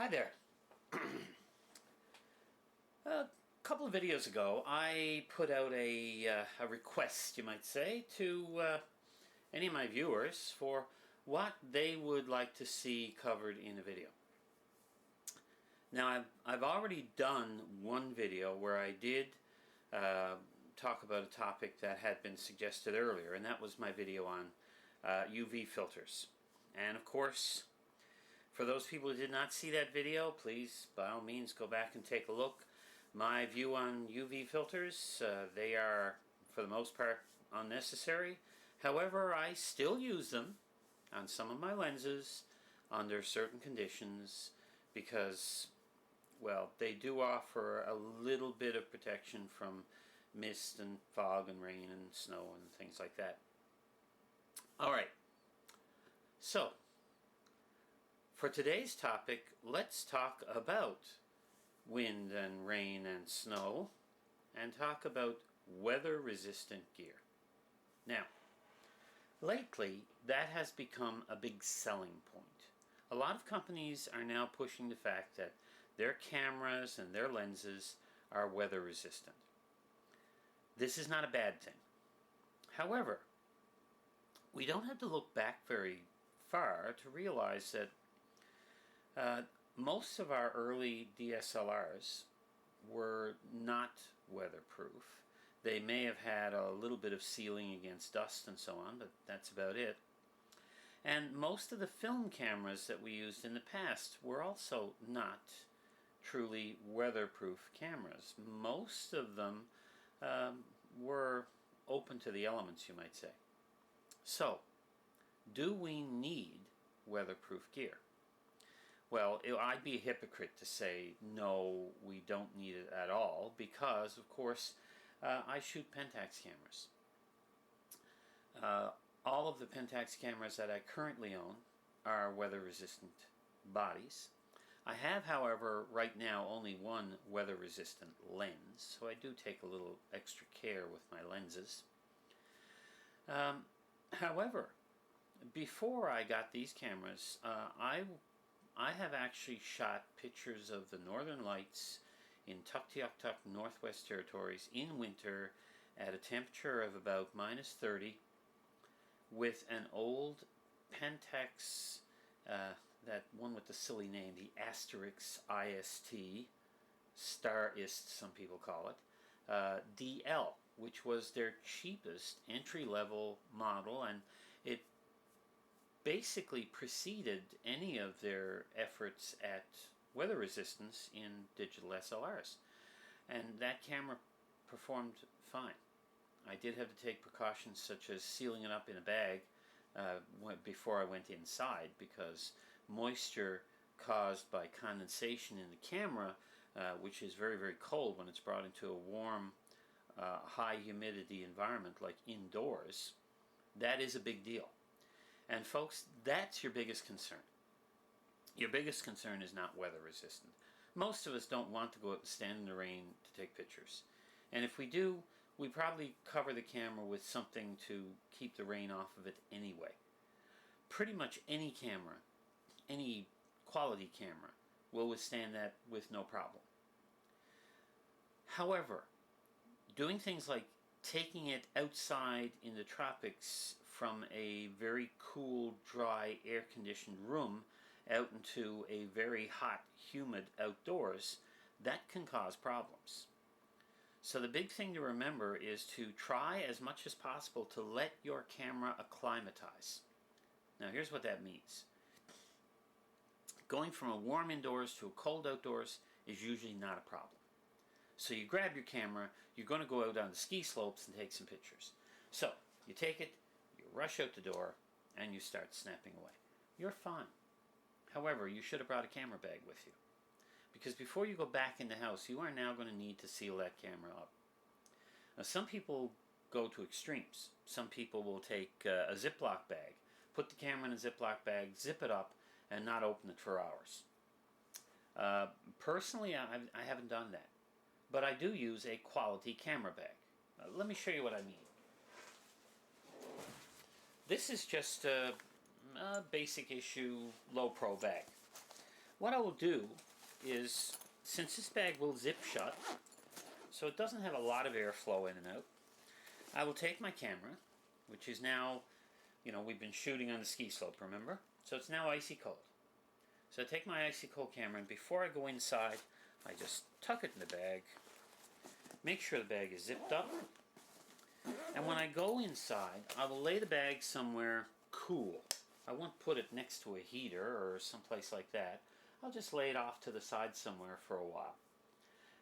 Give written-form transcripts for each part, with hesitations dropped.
Hi there. A couple of videos ago, I put out a request, you might say, to any of my viewers for what they would like to see covered in a video. Now, I've already done one video where I did talk about a topic that had been suggested earlier, and that was my video on UV filters. And of course, for those people who did not see that video, please, by all means, go back and take a look. My view on UV filters, they are, for the most part, unnecessary. However, I still use them on some of my lenses under certain conditions because, well, they do offer a little bit of protection from mist and fog and rain and snow and things like that. Alright, so for today's topic, let's talk about wind and rain and snow and talk about weather-resistant gear. Now, lately, that has become a big selling point. A lot of companies are now pushing the fact that their cameras and their lenses are weather-resistant. This is not a bad thing. However, we don't have to look back very far to realize that most of our early DSLRs were not weatherproof. They may have had a little bit of sealing against dust and so on, but that's about it. And most of the film cameras that we used in the past were also not truly weatherproof cameras. Most of them were open to the elements, you might say. So, do we need weatherproof gear? Well, I'd be a hypocrite to say, no, we don't need it at all, because, of course, I shoot Pentax cameras. All of the Pentax cameras that I currently own are weather-resistant bodies. I have, however, right now only one weather-resistant lens, so I do take a little extra care with my lenses. However, before I got these cameras, I have actually shot pictures of the Northern Lights in Tuktoyaktuk, Northwest Territories in winter at a temperature of about -30 with an old Pentax, that one with the silly name, the Asterix IST, Starist some people call it, DL, which was their cheapest entry-level model, and it basically preceded any of their efforts at weather resistance in digital SLRs. And that camera performed fine. I did have to take precautions such as sealing it up in a bag before I went inside, because moisture caused by condensation in the camera, which is very, very cold when it's brought into a warm, high humidity environment like indoors, that is a big deal. And folks, that's your biggest concern. Your biggest concern is not weather resistant. Most of us don't want to go out and stand in the rain to take pictures. And if we do, we probably cover the camera with something to keep the rain off of it anyway. Pretty much any camera, any quality camera, will withstand that with no problem. However, doing things like taking it outside in the tropics from a very cool, dry, air-conditioned room out into a very hot, humid outdoors, that can cause problems. So the big thing to remember is to try as much as possible to let your camera acclimatize. Now here's what that means. Going from a warm indoors to a cold outdoors is usually not a problem. So you grab your camera, you're going to go out on the ski slopes and take some pictures. So you take it, you rush out the door, and you start snapping away. You're fine. However, you should have brought a camera bag with you, because before you go back in the house, you are now going to need to seal that camera up. Now, some people go to extremes. Some people will take a Ziploc bag, put the camera in a Ziploc bag, zip it up, and not open it for hours. Personally, I haven't done that. But I do use a quality camera bag. Let me show you what I mean. This is just a basic issue low pro bag. what I will do is, since this bag will zip shut, so it doesn't have a lot of airflow in and out, I will take my camera, which is now, we've been shooting on the ski slope, remember? So it's now icy cold. So I take my icy cold camera, and before I go inside, I just tuck it in the bag, make sure the bag is zipped up, and when I go inside, I will lay the bag somewhere cool. I won't put it next to a heater or someplace like that. I'll just lay it off to the side somewhere for a while.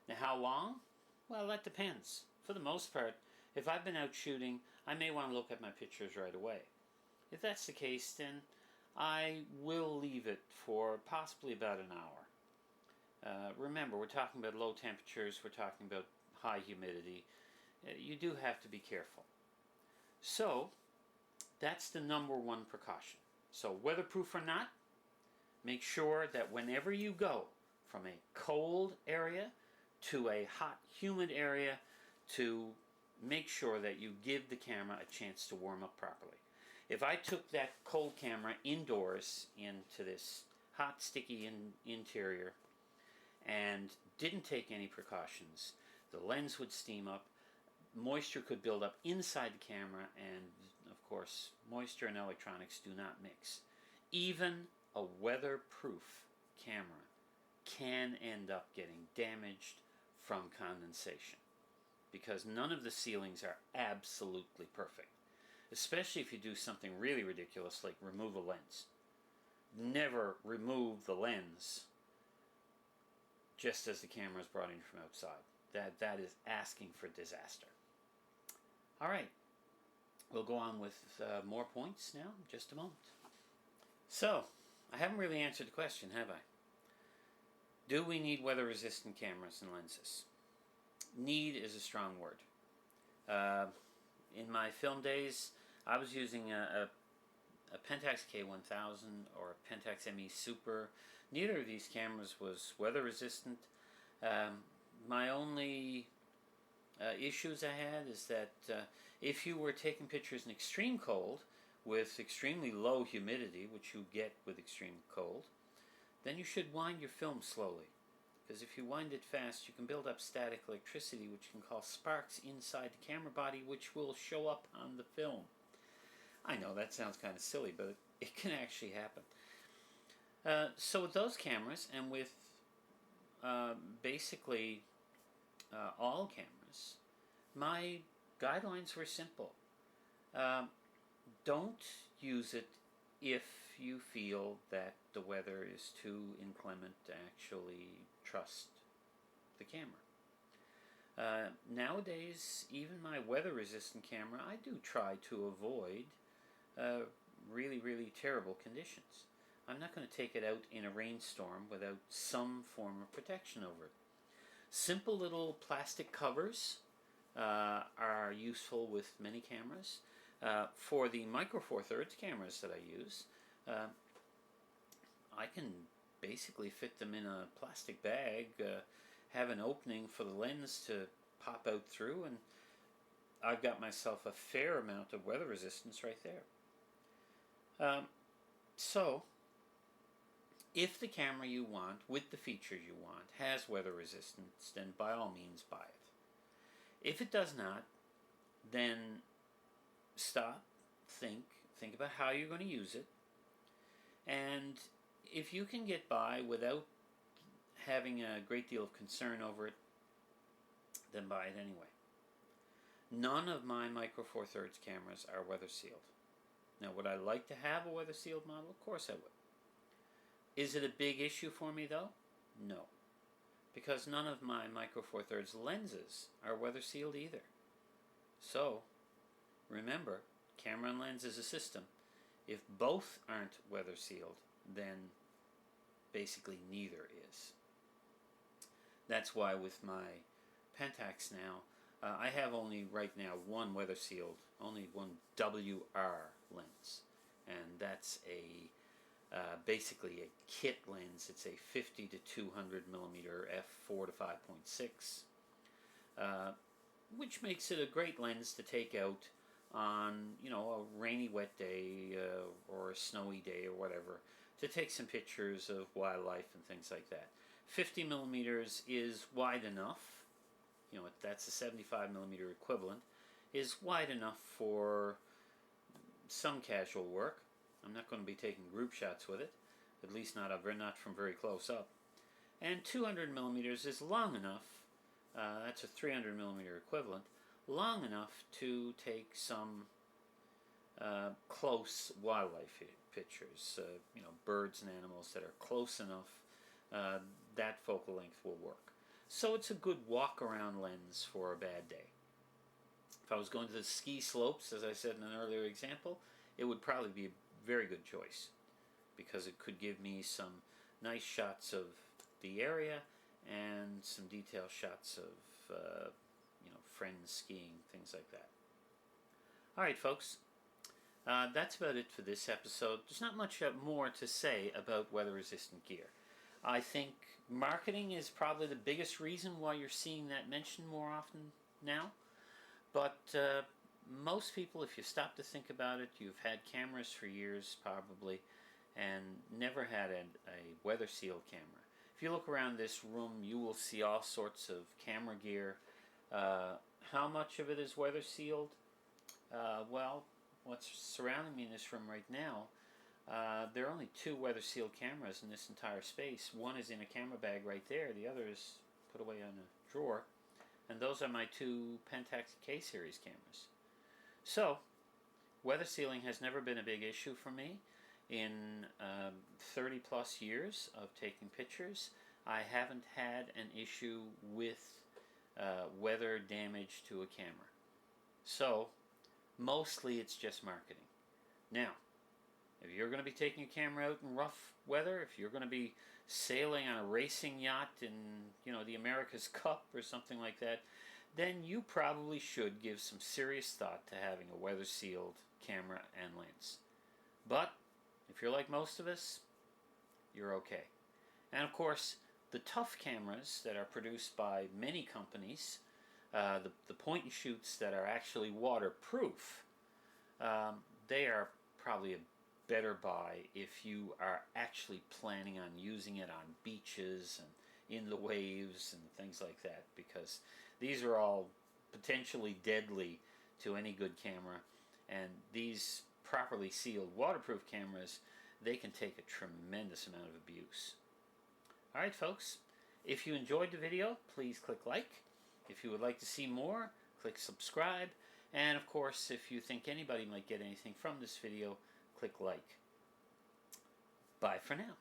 Now how long? Well, that depends. For the most part, if I've been out shooting, I may want to look at my pictures right away. If that's the case, then I will leave it for possibly about an hour. Remember, we're talking about low temperatures, we're talking about high humidity. You do have to be careful. So, that's the number one precaution. So, weatherproof or not, make sure that whenever you go from a cold area to a hot, humid area, to make sure that you give the camera a chance to warm up properly. If I took that cold camera indoors into this hot, sticky interior and didn't take any precautions, the lens would steam up, moisture could build up inside the camera, and of course, moisture and electronics do not mix. Even a weatherproof camera can end up getting damaged from condensation, because none of the sealings are absolutely perfect, especially if you do something really ridiculous like remove a lens. Never remove the lens just as the camera is brought in from outside. That is asking for disaster. All right, we'll go on with more points now in just a moment. So, I haven't really answered the question, have I? Do we need weather-resistant cameras and lenses? Need is a strong word. In my film days, I was using a Pentax K1000 or a Pentax ME Super. Neither of these cameras was weather-resistant. My only issues I had is that if you were taking pictures in extreme cold with extremely low humidity, which you get with extreme cold, then you should wind your film slowly. Because if you wind it fast, you can build up static electricity, which can cause sparks inside the camera body, which will show up on the film. I know that sounds kind of silly, but it can actually happen. So with those cameras, and with basically all cameras, my guidelines were simple. Don't use it if you feel that the weather is too inclement to actually trust the camera. Nowadays, even my weather-resistant camera, I do try to avoid really, really terrible conditions. I'm not going to take it out in a rainstorm without some form of protection over it. Simple little plastic covers are useful with many cameras. For the Micro Four Thirds cameras that I use, I can basically fit them in a plastic bag, have an opening for the lens to pop out through, and I've got myself a fair amount of weather resistance right there. So, if the camera you want, with the features you want, has weather resistance, then by all means buy it. If it does not, then stop, think about how you're going to use it, and if you can get by without having a great deal of concern over it, then buy it anyway. None of my Micro Four Thirds cameras are weather sealed. Now, would I like to have a weather sealed model? Of course I would. Is it a big issue for me though? No. Because none of my Micro Four Thirds lenses are weather sealed either. So, remember, camera and lens is a system. If both aren't weather sealed, then basically neither is. That's why with my Pentax now, I have only right now one weather sealed, only one WR lens, and that's a basically a kit lens. It's a 50 to 200 millimeter f4 to 5.6, which makes it a great lens to take out on, a rainy, wet day or a snowy day or whatever, to take some pictures of wildlife and things like that. 50 millimeters is wide enough, you know, that's a 75 millimeter equivalent, is wide enough for some casual work. I'm not going to be taking group shots with it, at least not from very close up. And 200 millimeters is long enough, that's a 300 millimeter equivalent, long enough to take some close wildlife pictures, you know, birds and animals that are close enough, that focal length will work. So it's a good walk around lens for a bad day. If I was going to the ski slopes, as I said in an earlier example, it would probably be a very good choice because it could give me some nice shots of the area and some detailed shots of you know, friends skiing, things like that. Alright folks, that's about it for this episode. There's not much more to say about weather-resistant gear. I think marketing is probably the biggest reason why you're seeing that mentioned more often now. But most people, if you stop to think about it, you've had cameras for years probably and never had a weather sealed camera. If you look around this room, you will see all sorts of camera gear. How much of it is weather sealed? Well, what's surrounding me in this room right now, there are only 2 weather sealed cameras in this entire space. One is in a camera bag right there, the other is put away on a drawer. And those are my 2 Pentax K-series cameras. So, weather sealing has never been a big issue for me. In 30 plus years of taking pictures, I haven't had an issue with weather damage to a camera. So, mostly it's just marketing. Now, if you're going to be taking a camera out in rough weather, if you're going to be sailing on a racing yacht in, you know, the America's Cup or something like that, then you probably should give some serious thought to having a weather sealed camera and lens. But if you're like most of us, you're okay. And of course, the tough cameras that are produced by many companies, the point and shoots that are actually waterproof, they are probably a better buy if you are actually planning on using it on beaches and in the waves and things like that, because these are all potentially deadly to any good camera, and these properly sealed waterproof cameras, they can take a tremendous amount of abuse. Alright folks, if you enjoyed the video, please click like. If you would like to see more, click subscribe. And of course, if you think anybody might get anything from this video, click like. Bye for now.